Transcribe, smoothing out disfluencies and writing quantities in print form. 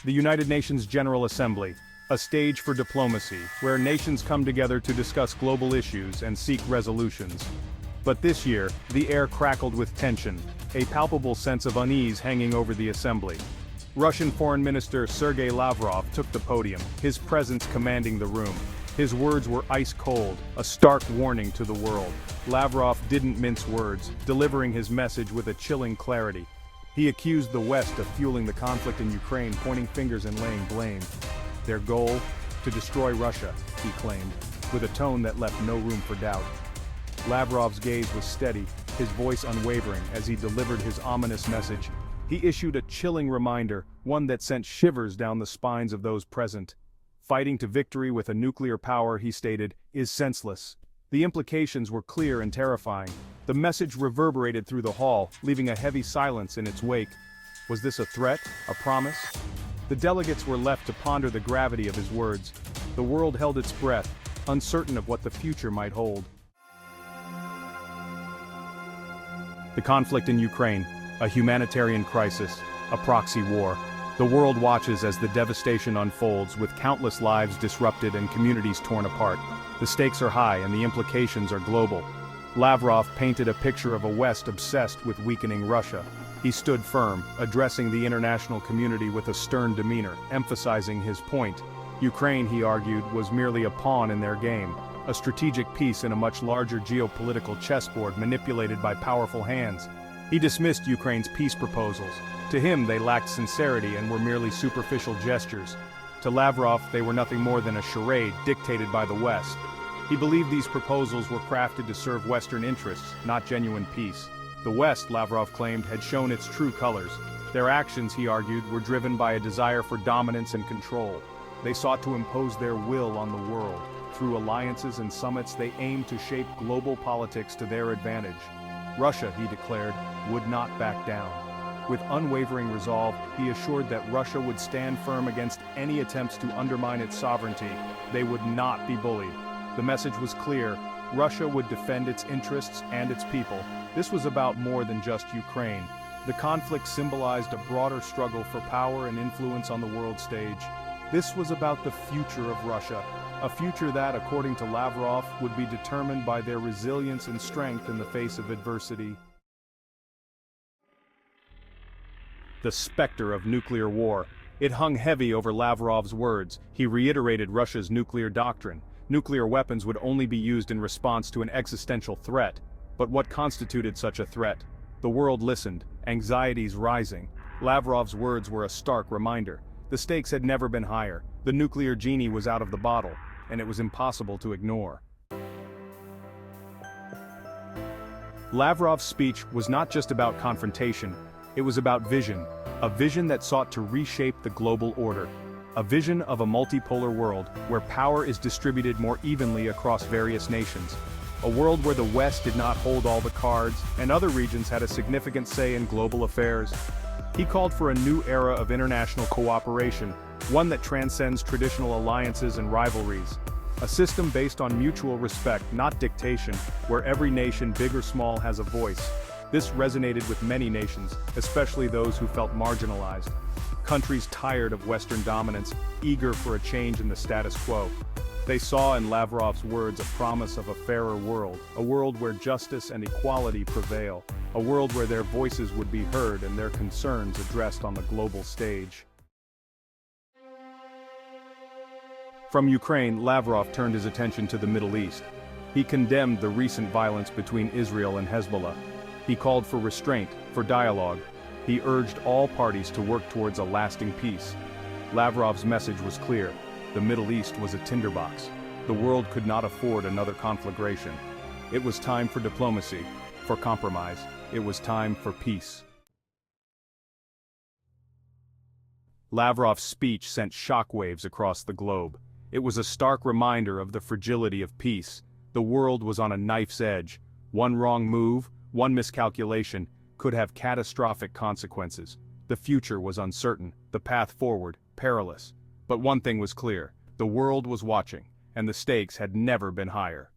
The United Nations General Assembly, a stage for diplomacy, where nations come together to discuss global issues and seek resolutions. But this year, the air crackled with tension, a palpable sense of unease hanging over the assembly. Russian Foreign Minister Sergei Lavrov took the podium, his presence commanding the room. His words were ice cold, a stark warning to the world. Lavrov didn't mince words, delivering his message with a chilling clarity. He accused the West of fueling the conflict in Ukraine, pointing fingers and laying blame. Their goal? To destroy Russia, he claimed, with a tone that left no room for doubt. Lavrov's gaze was steady, his voice unwavering as he delivered his ominous message. He issued a chilling reminder, one that sent shivers down the spines of those present. Fighting to victory with a nuclear power, he stated, is senseless. The implications were clear and terrifying. The message reverberated through the hall, leaving a heavy silence in its wake. Was this a threat? A promise? The delegates were left to ponder the gravity of his words. The world held its breath, uncertain of what the future might hold. The conflict in Ukraine, a humanitarian crisis, a proxy war. The world watches as the devastation unfolds, with countless lives disrupted and communities torn apart. The stakes are high and the implications are global. Lavrov painted a picture of a West obsessed with weakening Russia. He stood firm, addressing the international community with a stern demeanor, emphasizing his point. Ukraine, he argued, was merely a pawn in their game, a strategic piece in a much larger geopolitical chessboard manipulated by powerful hands. He dismissed Ukraine's peace proposals. To him, they lacked sincerity and were merely superficial gestures. To Lavrov, they were nothing more than a charade dictated by the West. He believed these proposals were crafted to serve Western interests, not genuine peace. The West, Lavrov claimed, had shown its true colors. Their actions, he argued, were driven by a desire for dominance and control. They sought to impose their will on the world. Through alliances and summits, they aimed to shape global politics to their advantage. Russia, he declared, would not back down. With unwavering resolve, he assured that Russia would stand firm against any attempts to undermine its sovereignty. They would not be bullied. The message was clear: Russia would defend its interests and its people. This was about more than just Ukraine. The conflict symbolized a broader struggle for power and influence on the world stage. This was about the future of Russia, a future that, according to Lavrov, would be determined by their resilience and strength in the face of adversity. The specter of nuclear war. It hung heavy over Lavrov's words. He reiterated Russia's nuclear doctrine. Nuclear weapons would only be used in response to an existential threat. But what constituted such a threat? The world listened, anxieties rising. Lavrov's words were a stark reminder. The stakes had never been higher. The nuclear genie was out of the bottle, and it was impossible to ignore. Lavrov's speech was not just about confrontation. It was about vision, a vision that sought to reshape the global order, a vision of a multipolar world where power is distributed more evenly across various nations, a world where the West did not hold all the cards and other regions had a significant say in global affairs. He called for a new era of international cooperation, one that transcends traditional alliances and rivalries, a system based on mutual respect, not dictation, where every nation, big or small, has a voice. This resonated with many nations, especially those who felt marginalized. Countries tired of Western dominance, eager for a change in the status quo. They saw in Lavrov's words a promise of a fairer world, a world where justice and equality prevail, a world where their voices would be heard and their concerns addressed on the global stage. From Ukraine, Lavrov turned his attention to the Middle East. He condemned the recent violence between Israel and Hezbollah. He called for restraint, for dialogue. He urged all parties to work towards a lasting peace. Lavrov's message was clear: the Middle East was a tinderbox. The world could not afford another conflagration. It was time for diplomacy, for compromise. It was time for peace. Lavrov's speech sent shockwaves across the globe. It was a stark reminder of the fragility of peace. The world was on a knife's edge. One wrong move, one miscalculation, could have catastrophic consequences. The future was uncertain, the path forward, perilous. But one thing was clear: the world was watching, and the stakes had never been higher.